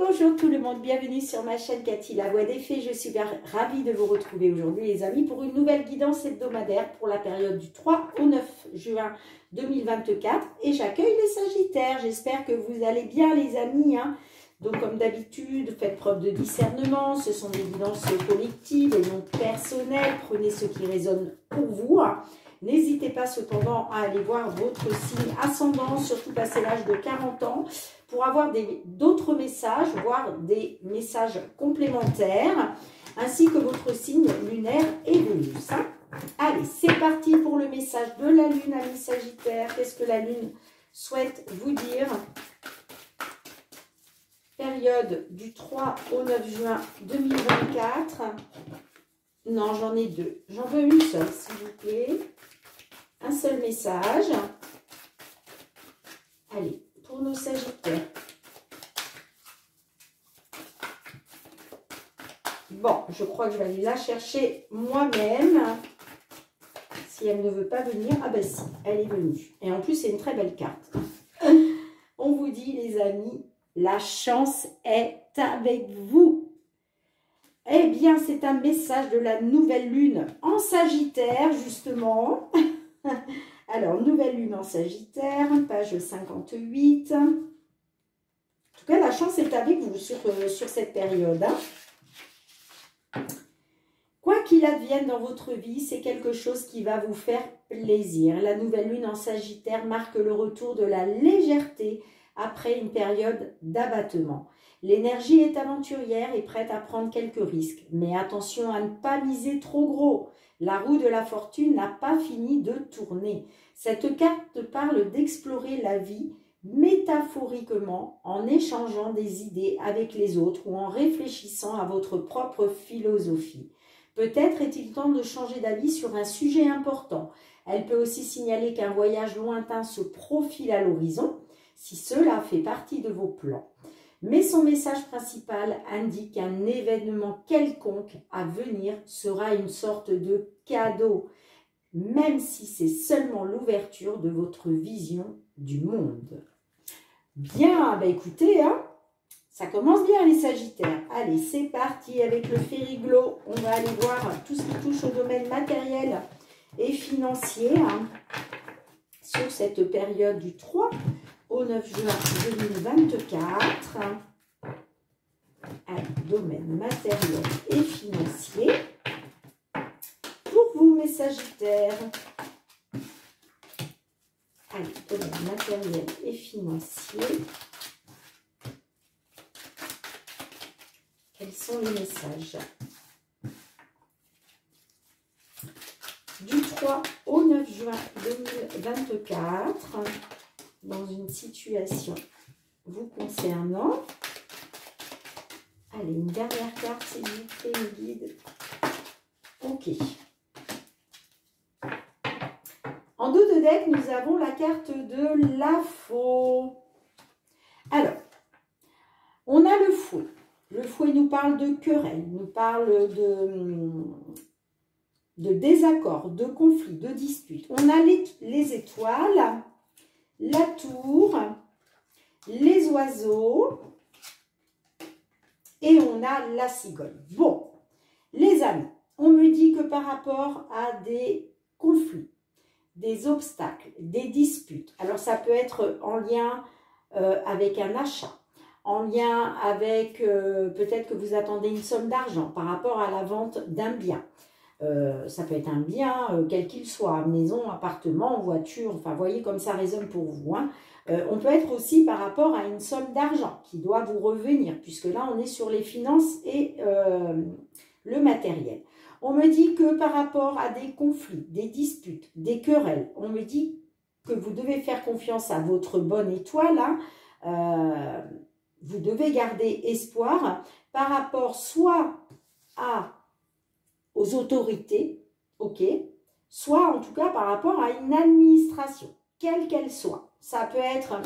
bonjour tout le monde, bienvenue sur ma chaîne Cathy, la voix des fées. Je suis ravie de vous retrouver aujourd'hui les amis pour une nouvelle guidance hebdomadaire pour la période du 3 au 9 juin 2024 et j'accueille les Sagittaires. J'espère que vous allez bien les amis, hein. Donc comme d'habitude, faites preuve de discernement, ce sont des guidances collectives et non personnelles, prenez ce qui résonne pour vous, hein. N'hésitez pas cependant à aller voir votre signe ascendant, surtout passé l'âge de 40 ans, pour avoir d'autres messages, voire des messages complémentaires, ainsi que votre signe lunaire et Vénus. Allez, c'est parti pour le message de la Lune, amis Sagittaire. Qu'est-ce que la Lune souhaite vous dire? Période du 3 au 9 juin 2024. Non, j'en ai deux. J'en veux une seule, s'il vous plaît. Un seul message. Allez, pour nos Sagittaires. Bon, je crois que je vais aller la chercher moi-même. Si elle ne veut pas venir, ah ben si, elle est venue. Et en plus, c'est une très belle carte. On vous dit, les amis, la chance est avec vous. Eh bien, c'est un message de la nouvelle lune en Sagittaire, justement. Alors, nouvelle lune en Sagittaire, page 58. En tout cas, la chance est avec vous sur cette période. Quoi qu'il advienne dans votre vie, c'est quelque chose qui va vous faire plaisir. La nouvelle lune en Sagittaire marque le retour de la légèreté après une période d'abattement. L'énergie est aventurière et prête à prendre quelques risques. Mais attention à ne pas miser trop gros. La roue de la fortune n'a pas fini de tourner. Cette carte parle d'explorer la vie métaphoriquement en échangeant des idées avec les autres ou en réfléchissant à votre propre philosophie. Peut-être est-il temps de changer d'avis sur un sujet important. Elle peut aussi signaler qu'un voyage lointain se profile à l'horizon, si cela fait partie de vos plans. Mais son message principal indique qu'un événement quelconque à venir sera une sorte de cadeau, même si c'est seulement l'ouverture de votre vision du monde. Bien, bah écoutez, hein, ça commence bien les Sagittaires. Allez, c'est parti avec le Fériglo. On va aller voir tout ce qui touche au domaine matériel et financier, hein, sur cette période du 3 au 9 juin 2024. Allez, domaine matériel et financier. Pour vous, mes Sagittaires. Allez, domaine matériel et financier. Quels sont les messages? Du 3 au 9 juin 2024, dans une situation vous concernant. Allez, une dernière carte, s'il vous plaît, me guide. Ok. En dos de deck, nous avons la carte de la faux. Alors, on a le fouet. Le fouet nous parle de querelle, nous parle de désaccord, de conflit, de dispute. On a les étoiles, la tour, les oiseaux et on a la cigogne. Bon, les amis, on me dit que par rapport à des conflits, des obstacles, des disputes, alors ça peut être en lien avec un achat, en lien avec peut-être que vous attendez une somme d'argent par rapport à la vente d'un bien. Ça peut être un bien, quel qu'il soit, maison, appartement, voiture, enfin, voyez comme ça résonne pour vous, hein. On peut être aussi par rapport à une somme d'argent qui doit vous revenir, puisque là, on est sur les finances et le matériel. On me dit que par rapport à des conflits, des disputes, des querelles, on me dit que vous devez faire confiance à votre bonne étoile, hein. Vous devez garder espoir par rapport soit aux autorités, ok, soit en tout cas par rapport à une administration, quelle qu'elle soit. Ça peut être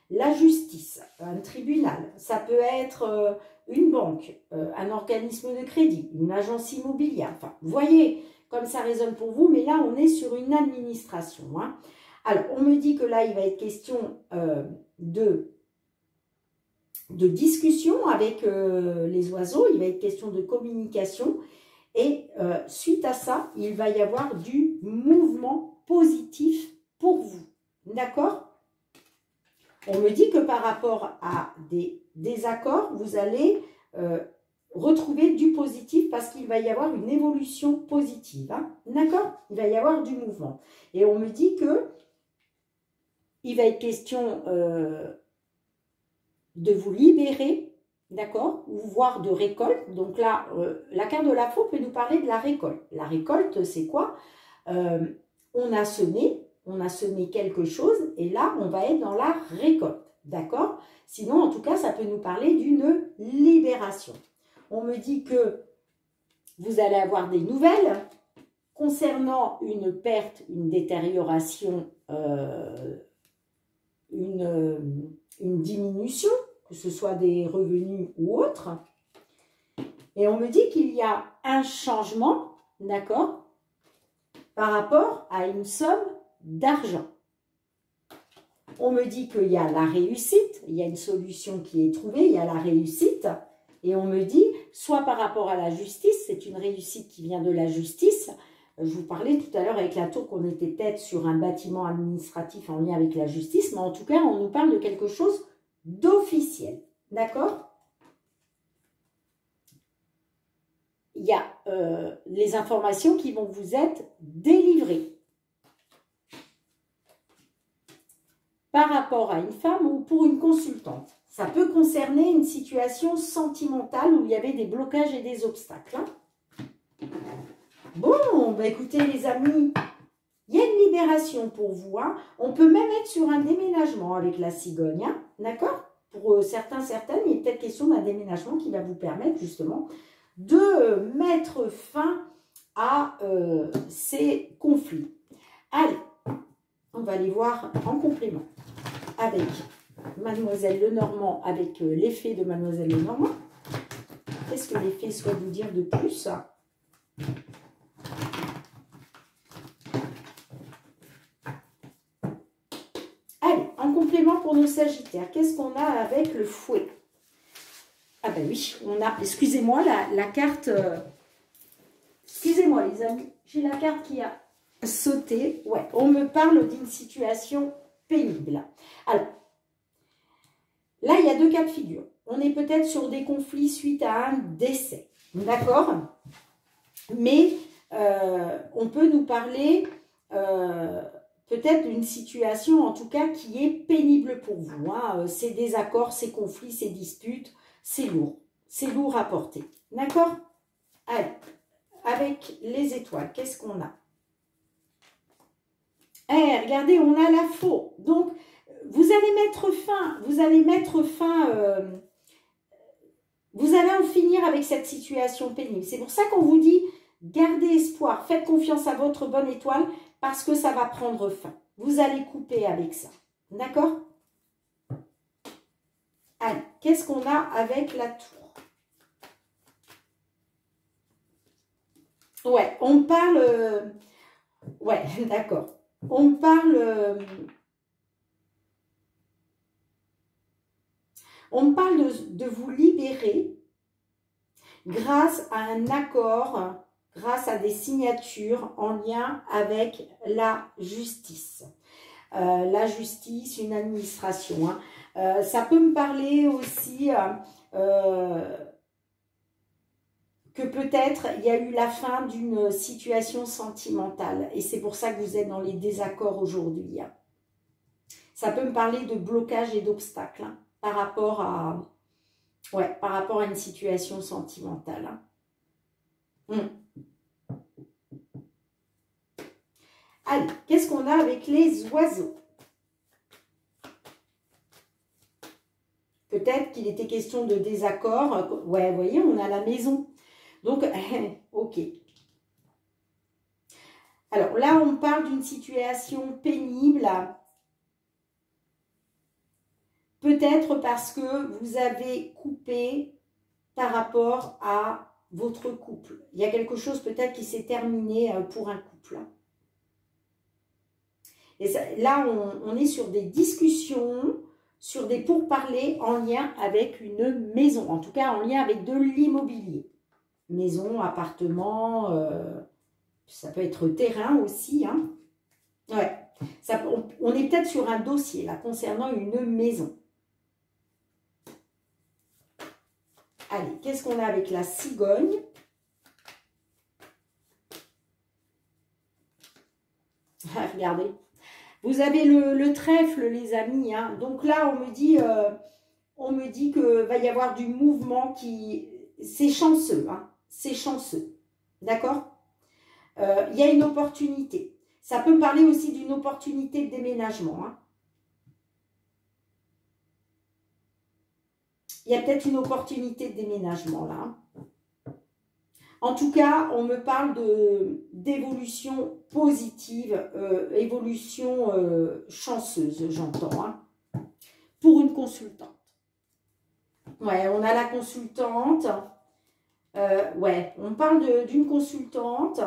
la justice, un tribunal, ça peut être une banque, un organisme de crédit, une agence immobilière. Enfin, vous voyez comme ça résonne pour vous, mais là on est sur une administration, hein. Alors, on me dit que là il va être question de de discussion avec les oiseaux, il va être question de communication. Et suite à ça, il va y avoir du mouvement positif pour vous. D'accord? On me dit que par rapport à des désaccords, vous allez retrouver du positif parce qu'il va y avoir une évolution positive. Hein? D'accord? Il va y avoir du mouvement. Et on me dit que il va être question de vous libérer, d'accord? Ou voire de récolte. Donc là, la carte de la faux peut nous parler de la récolte. La récolte, c'est quoi? On a semé quelque chose et là, on va être dans la récolte, d'accord? Sinon, en tout cas, ça peut nous parler d'une libération. On me dit que vous allez avoir des nouvelles concernant une perte, une détérioration, une diminution, que ce soit des revenus ou autre. Et on me dit qu'il y a un changement, d'accord, par rapport à une somme d'argent. On me dit qu'il y a la réussite, il y a une solution qui est trouvée, il y a la réussite. Et on me dit, soit par rapport à la justice, c'est une réussite qui vient de la justice. Je vous parlais tout à l'heure avec la tour qu'on était peut-être sur un bâtiment administratif en lien avec la justice, mais en tout cas, on nous parle de quelque chose d'officiel. D'accord? Il y a les informations qui vont vous être délivrées par rapport à une femme ou pour une consultante. Ça peut concerner une situation sentimentale où il y avait des blocages et des obstacles. Hein. Bon, bah écoutez les amis, il y a une libération pour vous. Hein. On peut même être sur un déménagement avec la cigogne. Hein. D'accord? Pour certains, certaines, il est peut-être question d'un déménagement qui va vous permettre justement de mettre fin à ces conflits. Allez, on va aller voir en complément avec Mademoiselle Lenormand, avec l'effet de Mademoiselle Lenormand. Qu'est-ce que l'effet souhaite vous dire de plus? Allez, en complément pour nos Sagittaires, qu'est-ce qu'on a avec le fouet? Ah ben oui, on a, excusez-moi, la carte, excusez-moi les amis, j'ai la carte qui a sauté. Ouais, on me parle d'une situation pénible. Alors, là, il y a deux cas de figure. On est peut-être sur des conflits suite à un décès, d'accord? Mais on peut nous parler peut-être d'une situation, en tout cas, qui est pénible pour vous. Hein. Ces désaccords, ces conflits, ces disputes, c'est lourd. C'est lourd à porter. D'accord? Allez, avec les étoiles, qu'est-ce qu'on a? Eh, regardez, on a la faux. Donc, vous allez mettre fin, vous allez en finir avec cette situation pénible. C'est pour ça qu'on vous dit, gardez espoir, faites confiance à votre bonne étoile, parce que ça va prendre fin. Vous allez couper avec ça. D'accord? Allez, qu'est-ce qu'on a avec la tour? Ouais, on parle... ouais, d'accord. On parle... on parle de vous libérer grâce à un accord, grâce à des signatures en lien avec la justice. La justice, une administration. Hein. Ça peut me parler aussi que peut-être il y a eu la fin d'une situation sentimentale et c'est pour ça que vous êtes dans les désaccords aujourd'hui. Hein. Ça peut me parler de blocage et d'obstacles hein, par rapport à une situation sentimentale. Hein. Allez, qu'est-ce qu'on a avec les oiseaux? Peut-être qu'il était question de désaccord. Ouais, vous voyez, on a la maison. Donc, ok. Alors là, on parle d'une situation pénible. Peut-être parce que vous avez coupé par rapport à votre couple. Il y a quelque chose peut-être qui s'est terminé pour un couple. Et ça, là, on est sur des discussions sur des pourparlers en lien avec une maison, en tout cas en lien avec de l'immobilier. Maison, appartement, ça peut être terrain aussi. Hein. Ouais. On est peut-être sur un dossier là concernant une maison. Allez, qu'est-ce qu'on a avec la cigogne? Ah, regardez. Vous avez le trèfle, les amis. Hein. Donc là, on me dit que va y avoir du mouvement qui... C'est chanceux. Hein. C'est chanceux. D'accord? Il y a une opportunité. Ça peut me parler aussi d'une opportunité de déménagement. Hein. Il y a peut-être une opportunité de déménagement là. En tout cas, on me parle d'évolution positive, évolution chanceuse, j'entends, hein, pour une consultante. Ouais, on a la consultante. Ouais, on parle d'une consultante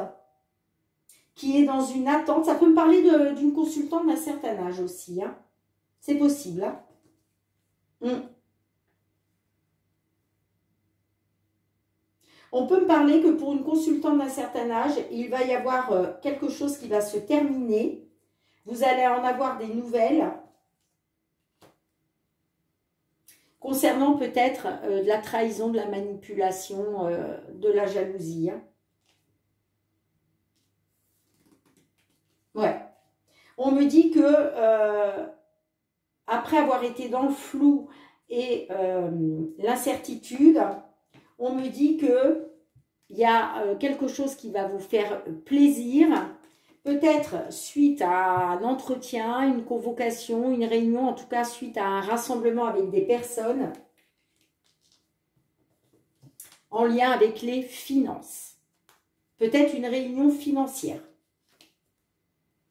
qui est dans une attente. Ça peut me parler d'une consultante d'un certain âge aussi. Hein. C'est possible. Hein. On peut me parler que pour une consultante d'un certain âge, il va y avoir quelque chose qui va se terminer. Vous allez en avoir des nouvelles concernant peut-être de la trahison, de la manipulation, de la jalousie. Hein. Ouais. On me dit que après avoir été dans le flou et l'incertitude, on me dit que il y a quelque chose qui va vous faire plaisir, peut-être suite à un entretien, une convocation, une réunion, en tout cas suite à un rassemblement avec des personnes en lien avec les finances. Peut-être une réunion financière.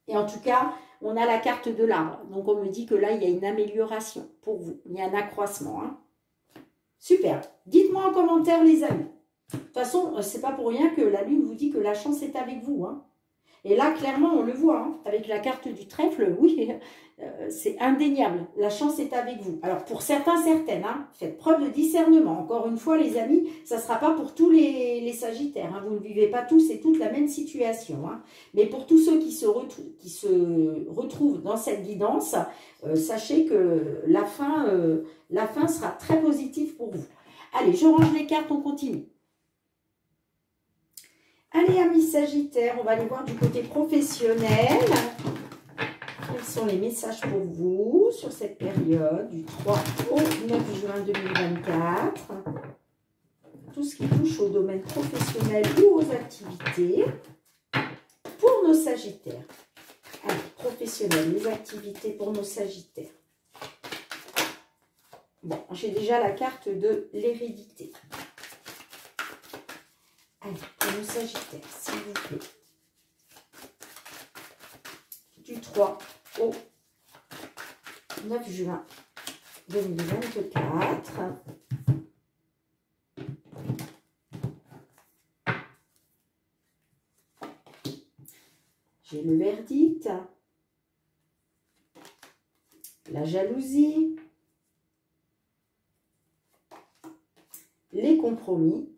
Et en tout cas, on a la carte de l'arbre. Donc, on me dit que là, il y a une amélioration pour vous. Il y a un accroissement. Hein. Super. Dites-moi en commentaire, les amis. De toute façon, c'est pas pour rien que la Lune vous dit que la chance est avec vous. Hein. Et là, clairement, on le voit. Hein, avec la carte du trèfle, oui, c'est indéniable. La chance est avec vous. Alors, pour certains, certaines, hein, faites preuve de discernement. Encore une fois, les amis, ça ne sera pas pour tous les Sagittaires. Hein, vous ne vivez pas tous et toutes la même situation. Hein, mais pour tous ceux qui se retrouvent dans cette guidance, sachez que la fin sera très positive pour vous. Allez, je range les cartes, on continue. Allez, amis Sagittaires, on va aller voir du côté professionnel. Quels sont les messages pour vous sur cette période du 3 au 9 juin 2024? Tout ce qui touche au domaine professionnel ou aux activités pour nos Sagittaires. Allez, professionnel, les activités pour nos Sagittaires. Bon, j'ai déjà la carte de l'hérédité. Allez, pour nos Sagittaires, s'il vous plaît. Du 3 au 9 juin 2024. J'ai le verdict. La jalousie. Les compromis.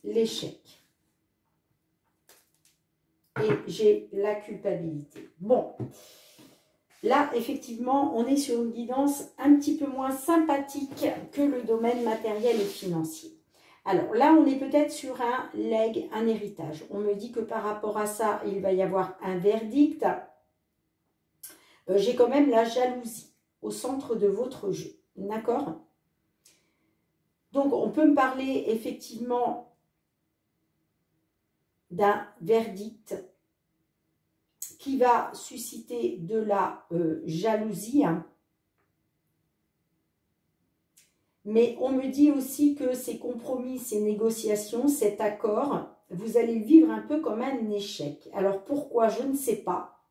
L'échec. Et j'ai la culpabilité. Bon, là, effectivement, on est sur une guidance un petit peu moins sympathique que le domaine matériel et financier. Alors là, on est peut-être sur un legs, un héritage. On me dit que par rapport à ça, il va y avoir un verdict. J'ai quand même la jalousie au centre de votre jeu. D'accord? Donc, on peut me parler effectivement d'un verdict qui va susciter de la jalousie. Hein. Mais on me dit aussi que ces compromis, ces négociations, cet accord, vous allez le vivre un peu comme un échec. Alors pourquoi? Je ne sais pas.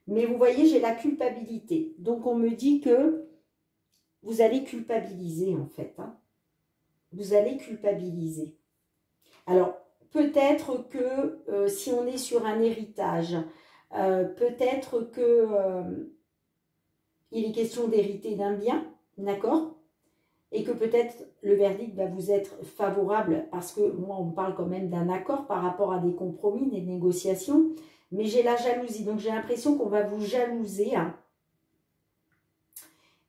Mais vous voyez, j'ai la culpabilité. Donc on me dit que vous allez culpabiliser en fait. Hein. Vous allez culpabiliser. Alors, peut-être que si on est sur un héritage, peut-être que il est question d'hériter d'un bien, d'accord? Et que peut-être le verdict va vous être favorable, parce que moi, on me parle quand même d'un accord par rapport à des compromis, des négociations, mais j'ai la jalousie, donc j'ai l'impression qu'on va vous jalouser, hein.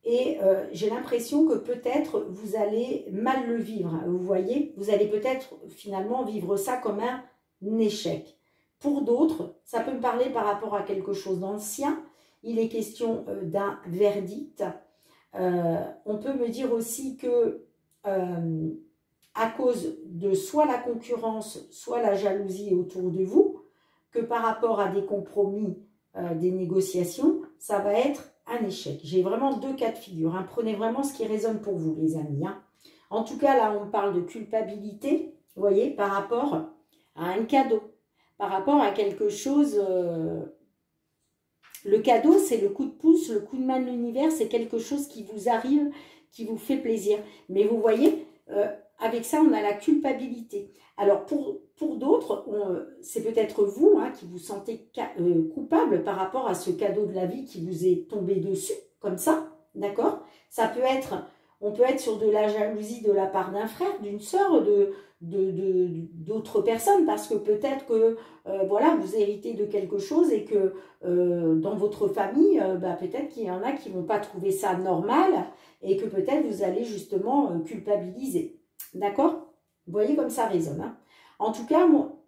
Et j'ai l'impression que peut-être vous allez mal le vivre, hein, vous voyez? Vous allez peut-être finalement vivre ça comme un échec. Pour d'autres, ça peut me parler par rapport à quelque chose d'ancien. Il est question d'un verdict. On peut me dire aussi que à cause de soit la concurrence, soit la jalousie autour de vous, que par rapport à des compromis, des négociations, ça va être un échec. J'ai vraiment deux cas de figure, hein. Prenez vraiment ce qui résonne pour vous, les amis, hein. En tout cas, là, on parle de culpabilité, vous voyez, par rapport à un cadeau, par rapport à quelque chose... Le cadeau, c'est le coup de pouce, le coup de main de l'univers, c'est quelque chose qui vous arrive, qui vous fait plaisir. Mais vous voyez, avec ça, on a la culpabilité. Alors, pour d'autres, c'est peut-être vous, hein, qui vous sentez coupable par rapport à ce cadeau de la vie qui vous est tombé dessus, comme ça, d'accord? Ça peut être, on peut être sur de la jalousie de la part d'un frère, d'une sœur, d'autres personnes, parce que peut-être que, voilà, vous héritez de quelque chose et que dans votre famille, peut-être qu'il y en a qui ne vont pas trouver ça normal et que peut-être vous allez justement culpabiliser. D'accord? Vous voyez comme ça résonne, hein. En tout cas, moi,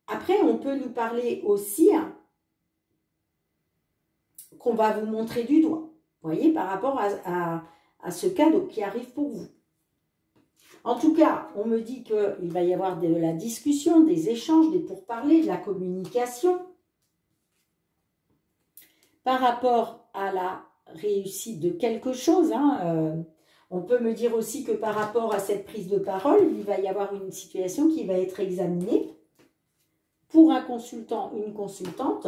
après, on peut nous parler aussi, hein, qu'on va vous montrer du doigt. Vous voyez, par rapport à ce cadeau qui arrive pour vous. En tout cas, on me dit qu'il va y avoir de la discussion, des échanges, des pourparlers, de la communication. Par rapport à la réussite de quelque chose, hein, on peut me dire aussi que par rapport à cette prise de parole, il va y avoir une situation qui va être examinée pour un consultant, une consultante,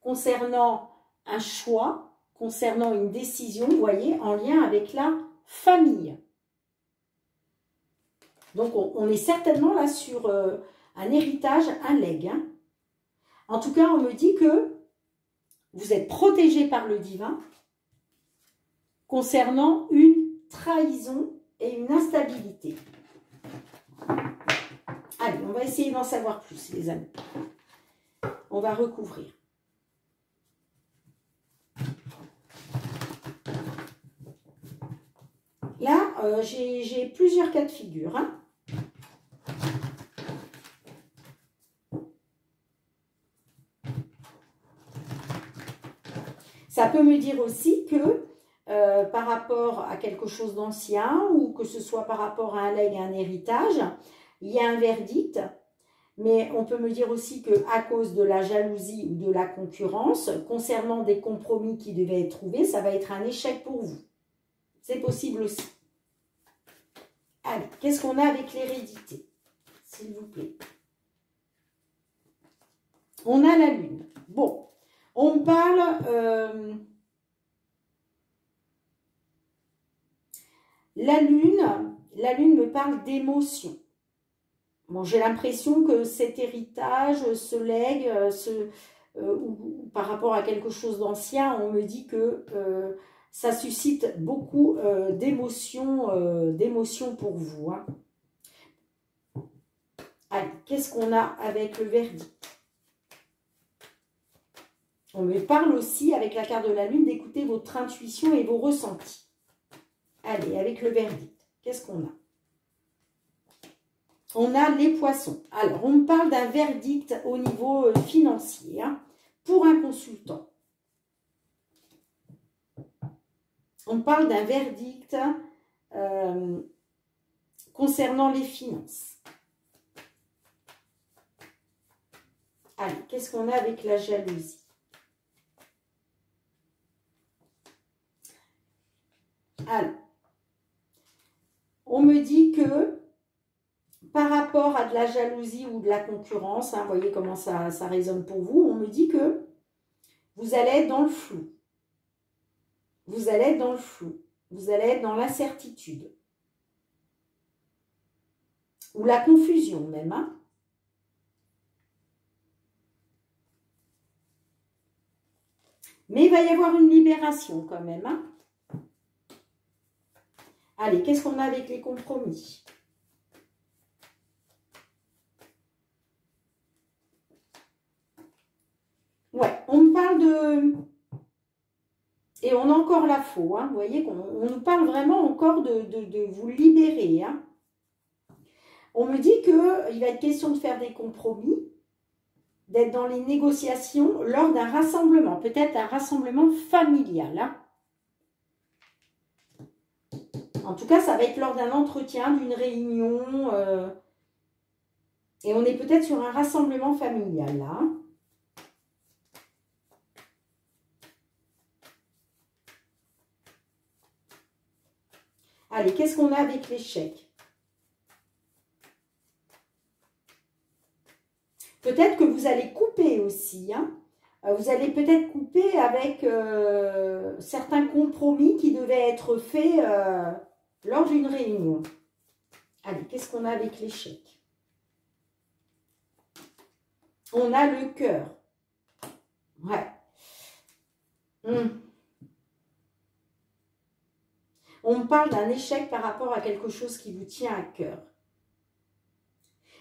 concernant un choix, concernant une décision, vous voyez, en lien avec la famille. Donc, on est certainement là sur un héritage, un legs, hein. En tout cas, on me dit que vous êtes protégé par le divin concernant une trahison et une instabilité. Allez, on va essayer d'en savoir plus, les amis. On va recouvrir. Là, j'ai plusieurs cas de figure, hein. Ça peut me dire aussi que par rapport à quelque chose d'ancien ou que ce soit par rapport à un legs, un héritage, il y a un verdict, mais on peut me dire aussi qu'à cause de la jalousie ou de la concurrence, concernant des compromis qui devaient être trouvés, ça va être un échec pour vous. C'est possible aussi. Allez, qu'est-ce qu'on a avec l'hérédité, s'il vous plaît? On a la lune. Bon, on parle... la lune me parle d'émotion. Bon, j'ai l'impression que cet héritage, ce legs, ou par rapport à quelque chose d'ancien, on me dit que ça suscite beaucoup d'émotions pour vous, hein. Allez, qu'est-ce qu'on a avec le verdict? On me parle aussi, avec la carte de la lune, d'écouter votre intuition et vos ressentis. Allez, avec le verdict, qu'est-ce qu'on a? On a les poissons. Alors, on me parle d'un verdict au niveau financier, hein, pour un consultant. On parle d'un verdict concernant les finances. Allez, qu'est-ce qu'on a avec la jalousie? Alors, on me dit que par rapport à de la jalousie ou de la concurrence, hein, voyez comment ça résonne pour vous, on me dit que vous allez être dans le flou. Vous allez être dans le flou. Vous allez être dans l'incertitude. Ou la confusion même, hein. Mais il va y avoir une libération quand même. Hein. Allez, qu'est-ce qu'on a avec les compromis? Ouais, on me parle de... Et on a encore la faux. Hein. Vous voyez qu'on nous parle vraiment encore de vous libérer. Hein. On me dit qu'il va être question de faire des compromis, d'être dans les négociations lors d'un rassemblement, peut-être un rassemblement familial. Hein. En tout cas, ça va être lors d'un entretien, d'une réunion, et on est peut-être sur un rassemblement familial, là. Hein. Allez, qu'est-ce qu'on a avec l'échec? Peut-être que vous allez couper aussi, hein. Vous allez peut-être couper avec certains compromis qui devaient être faits lors d'une réunion. Allez, qu'est-ce qu'on a avec l'échec? On a le cœur. Ouais. On me parle d'un échec par rapport à quelque chose qui vous tient à cœur.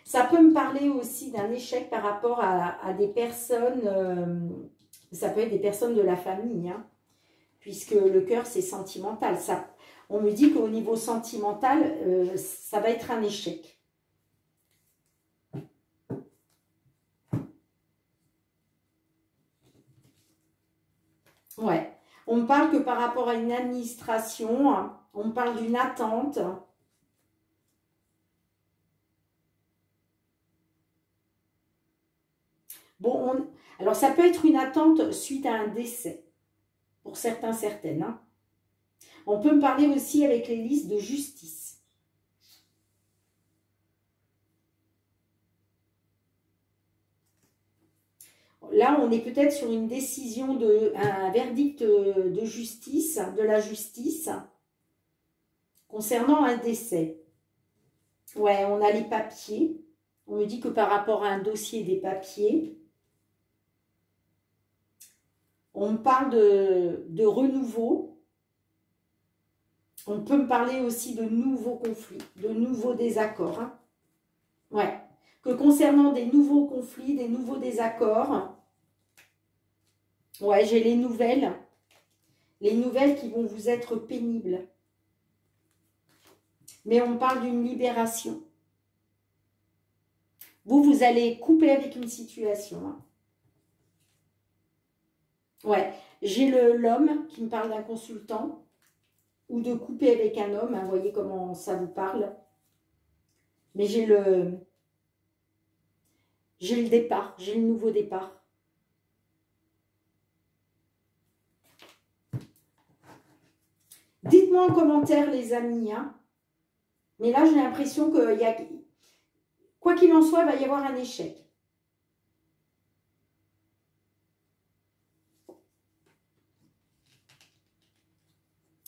Ça peut me parler aussi d'un échec par rapport à des personnes, ça peut être des personnes de la famille, hein, puisque le cœur, c'est sentimental. Ça, on me dit qu'au niveau sentimental, ça va être un échec. Ouais. On me parle que par rapport à une administration, on me parle d'une attente. Bon, alors ça peut être une attente suite à un décès, pour certains, certaines. Hein. On peut me parler aussi avec les listes de justice. Là, on est peut-être sur une décision, un verdict de justice, de la justice, concernant un décès. Ouais, on a les papiers. On me dit que par rapport à un dossier des papiers, on me parle de renouveau. On peut me parler aussi de nouveaux conflits, de nouveaux désaccords. Hein. Ouais. Que concernant des nouveaux conflits, des nouveaux désaccords, ouais, j'ai les nouvelles qui vont vous être pénibles. Mais on parle d'une libération. Vous allez couper avec une situation. Hein. Ouais, j'ai l'homme qui me parle d'un consultant ou de couper avec un homme. Hein, vous voyez comment ça vous parle. Mais j'ai le départ, j'ai le nouveau départ. Dites-moi en commentaire, les amis. Hein. Mais là, j'ai l'impression qu'il y a... Quoi qu'il en soit, il va y avoir un échec.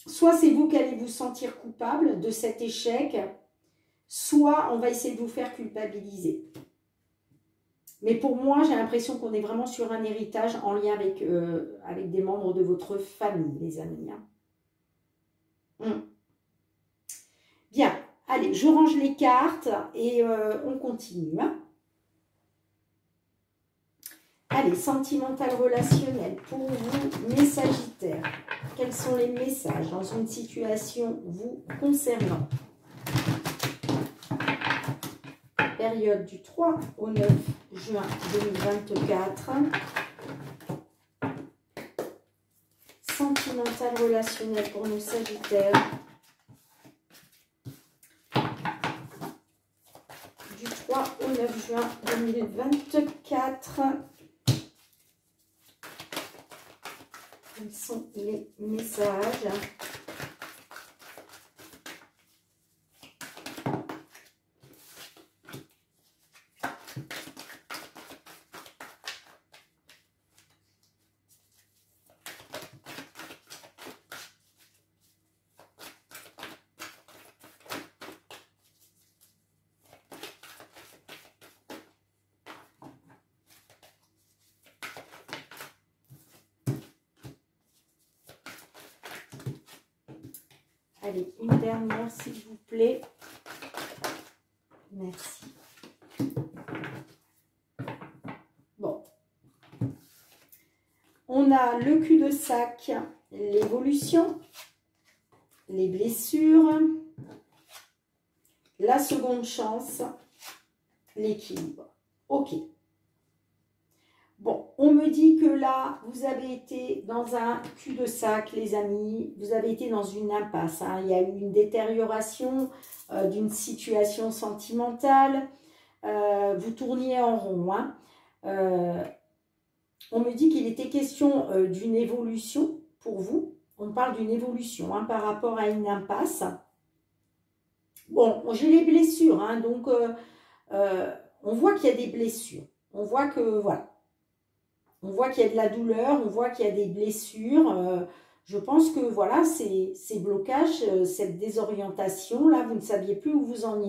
Soit c'est vous qui allez vous sentir coupable de cet échec, soit on va essayer de vous faire culpabiliser. Mais pour moi, j'ai l'impression qu'on est vraiment sur un héritage en lien avec, avec des membres de votre famille, les amis. Hein. Bien, allez, je range les cartes et on continue. Hein. Allez, sentimental relationnel pour vous, mes Sagittaires. Quels sont les messages dans une situation vous concernant? Période du 3 au 9 juin 2024. Sentimental relationnel pour nos Sagittaires. Du 3 au 9 juin 2024. Quels sont les messages? Allez, une dernière, s'il vous plaît. Merci. Bon. On a le cul-de-sac, l'évolution, les blessures, la seconde chance, l'équilibre. Ok. Bon, on me dit que là, vous avez été dans un cul-de-sac, les amis. Vous avez été dans une impasse. Hein. Il y a eu une détérioration d'une situation sentimentale. Vous tourniez en rond. Hein. On me dit qu'il était question d'une évolution pour vous. On parle d'une évolution hein, par rapport à une impasse. Bon, j'ai les blessures. Hein, donc, on voit qu'il y a des blessures. On voit que, voilà. On voit qu'il y a de la douleur, on voit qu'il y a des blessures. Je pense que voilà, ces blocages, cette désorientation, là, vous ne saviez plus où vous en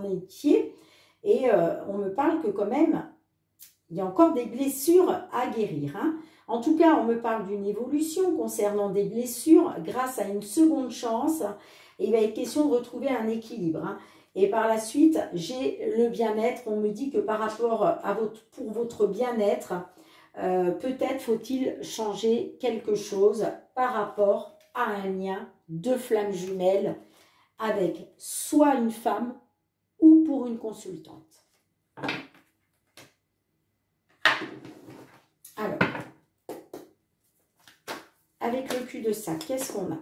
étiez. Et on me parle que quand même, il y a encore des blessures à guérir. Hein. En tout cas, on me parle d'une évolution concernant des blessures grâce à une seconde chance. Et il va être question de retrouver un équilibre. Hein. Et par la suite, j'ai le bien-être. On me dit que par rapport à pour votre bien-être, peut-être faut-il changer quelque chose par rapport à un lien de flamme jumelle avec soit une femme ou pour une consultante. Alors, avec le cul-de-sac, qu'est-ce qu'on a?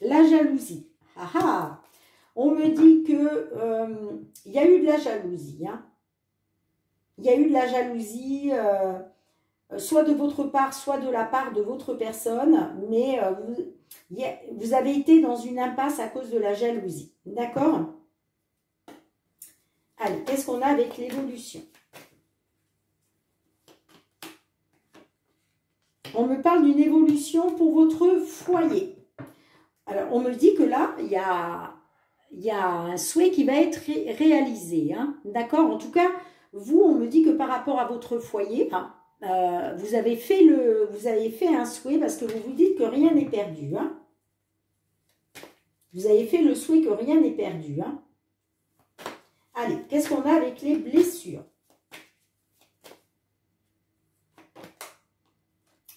La jalousie. Ah ah! On me dit que il y a eu de la jalousie, hein. Il y a eu de la jalousie, soit de votre part, soit de la part de votre personne, mais vous avez été dans une impasse à cause de la jalousie. D'accord? Allez, qu'est-ce qu'on a avec l'évolution? On me parle d'une évolution pour votre foyer. Alors, on me dit que là, il y a un souhait qui va être réalisé. Hein. D'accord? En tout cas, vous, on me dit que par rapport à votre foyer, hein, vous avez fait un souhait parce que vous vous dites que rien n'est perdu. Hein. Vous avez fait le souhait que rien n'est perdu. Hein. Allez, qu'est-ce qu'on a avec les blessures?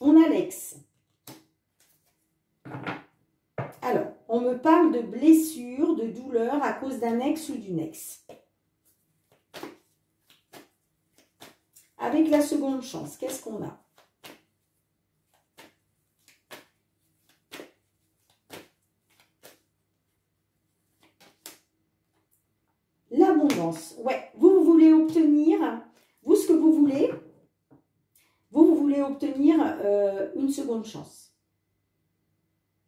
On a l'ex. Alors, on me parle de blessures, de douleurs à cause d'un ex ou d'une ex. Avec la seconde chance, qu'est-ce qu'on a? L'abondance. Ouais, vous voulez obtenir, vous ce que vous voulez, vous voulez obtenir une seconde chance.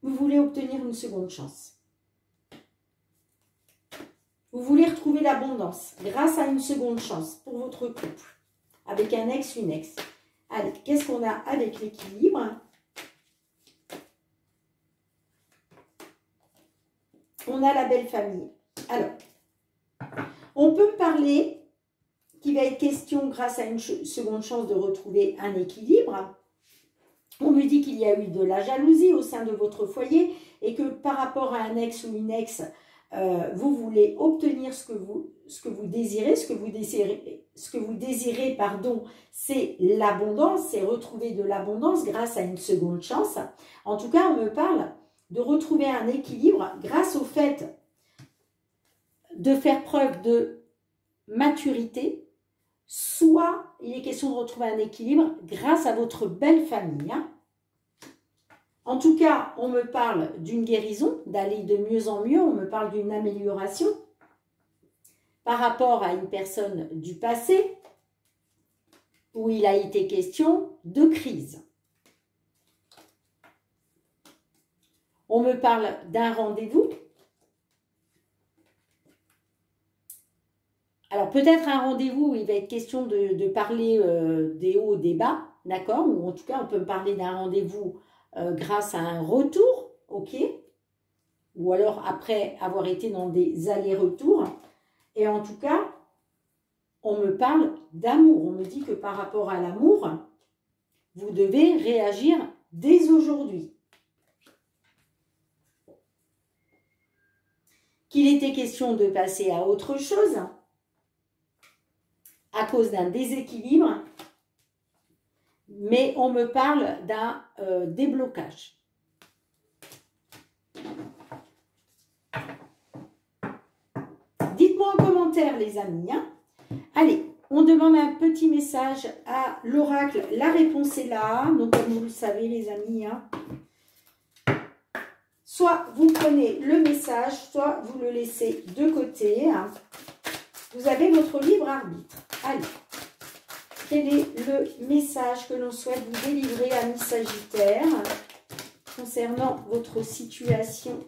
Vous voulez obtenir une seconde chance. Vous voulez retrouver l'abondance grâce à une seconde chance pour votre couple. Avec un ex, une ex. Allez, qu'est-ce qu'on a avec l'équilibre? On a la belle famille. Alors, on peut me parler qu'il va être question, grâce à une seconde chance, de retrouver un équilibre. On me dit qu'il y a eu de la jalousie au sein de votre foyer et que par rapport à un ex ou une ex, vous voulez obtenir ce que vous désirez, c'est l'abondance, c'est retrouver de l'abondance grâce à une seconde chance. En tout cas, on me parle de retrouver un équilibre grâce au fait de faire preuve de maturité, soit il est question de retrouver un équilibre grâce à votre belle famille. Hein. En tout cas, on me parle d'une guérison, d'aller de mieux en mieux, on me parle d'une amélioration par rapport à une personne du passé où il a été question de crise. On me parle d'un rendez-vous. Alors peut-être un rendez-vous où il va être question de parler des hauts, des bas, d'accord? Ou en tout cas, on peut me parler d'un rendez-vous grâce à un retour, ok? Ou alors après avoir été dans des allers-retours. Et en tout cas, on me parle d'amour. On me dit que par rapport à l'amour, vous devez réagir dès aujourd'hui. qu'il était question de passer à autre chose à cause d'un déséquilibre, mais on me parle d'un déblocage. Dites-moi en commentaire, les amis. Hein. Allez, on demande un petit message à l'oracle. La réponse est là. Donc, comme vous le savez, les amis, hein, soit vous prenez le message, soit vous le laissez de côté. Hein. Vous avez votre libre arbitre. Allez, quel est le message que l'on souhaite vous délivrer, amis Sagittaire, concernant votre situation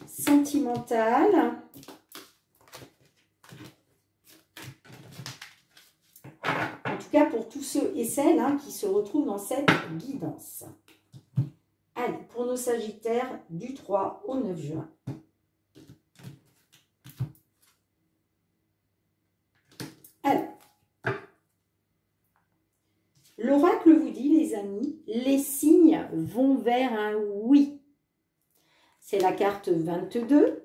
sentimentale? En tout cas, pour tous ceux et celles hein, qui se retrouvent dans cette guidance. Allez, pour nos Sagittaires, du 3 au 9 juin. Alors, l'oracle vous dit, les amis, les signes vont vers un oui. C'est la carte 22.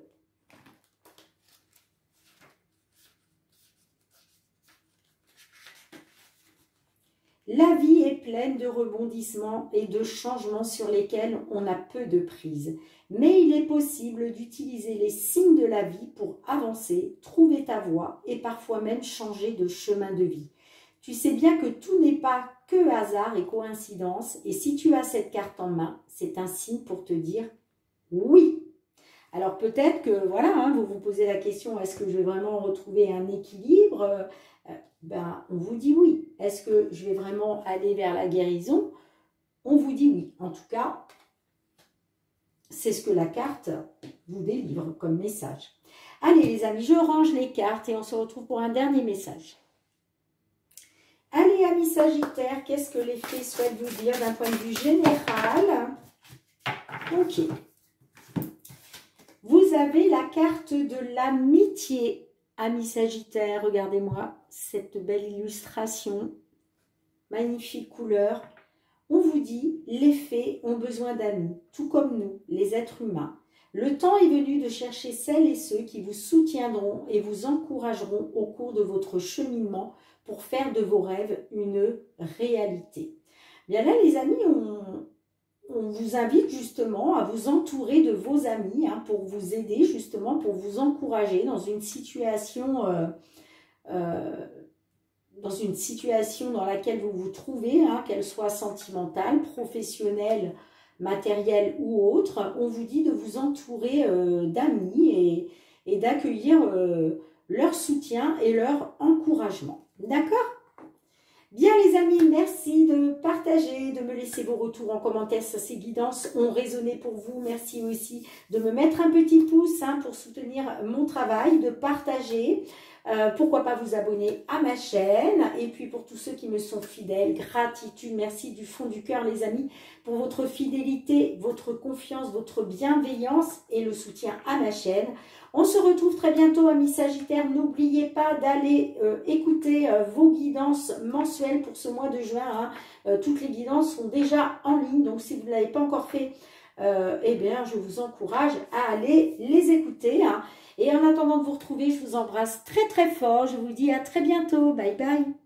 La vie est pleine de rebondissements et de changements sur lesquels on a peu de prise. Mais il est possible d'utiliser les signes de la vie pour avancer, trouver ta voie et parfois même changer de chemin de vie. Tu sais bien que tout n'est pas que hasard et coïncidence. Et si tu as cette carte en main, c'est un signe pour te dire oui. Alors peut-être que, voilà, hein, vous vous posez la question, est-ce que je vais vraiment retrouver un équilibre ? Ben, on vous dit oui. Est-ce que je vais vraiment aller vers la guérison? On vous dit oui. En tout cas, c'est ce que la carte vous délivre comme message. Allez les amis, je range les cartes et on se retrouve pour un dernier message. Allez amis Sagittaires, qu'est-ce que les fées souhaitent vous dire d'un point de vue général? Ok. Vous avez la carte de l'amitié. Amis Sagittaires, regardez-moi cette belle illustration, magnifique couleur. On vous dit, les fées ont besoin d'amis, tout comme nous, les êtres humains. Le temps est venu de chercher celles et ceux qui vous soutiendront et vous encourageront au cours de votre cheminement pour faire de vos rêves une réalité. Bien là, les amis, on vous invite justement à vous entourer de vos amis hein, pour vous aider, justement, pour vous encourager dans une situation dans laquelle vous vous trouvez, hein, qu'elle soit sentimentale, professionnelle, matérielle ou autre. On vous dit de vous entourer d'amis et d'accueillir leur soutien et leur encouragement. D'accord ? Bien les amis, merci de partager, de me laisser vos retours en commentaire si ces guidances ont résonné pour vous. Merci aussi de me mettre un petit pouce hein, pour soutenir mon travail, de partager. Pourquoi pas vous abonner à ma chaîne. Et puis pour tous ceux qui me sont fidèles, gratitude, merci du fond du cœur les amis pour votre fidélité, votre confiance, votre bienveillance et le soutien à ma chaîne. On se retrouve très bientôt amis Sagittaires. N'oubliez pas d'aller écouter vos guidances mensuelles pour ce mois de juin. Hein. Toutes les guidances sont déjà en ligne. Donc si vous ne l'avez pas encore fait, eh bien je vous encourage à aller les écouter. Hein. Et en attendant de vous retrouver, je vous embrasse très très fort. Je vous dis à très bientôt. Bye bye.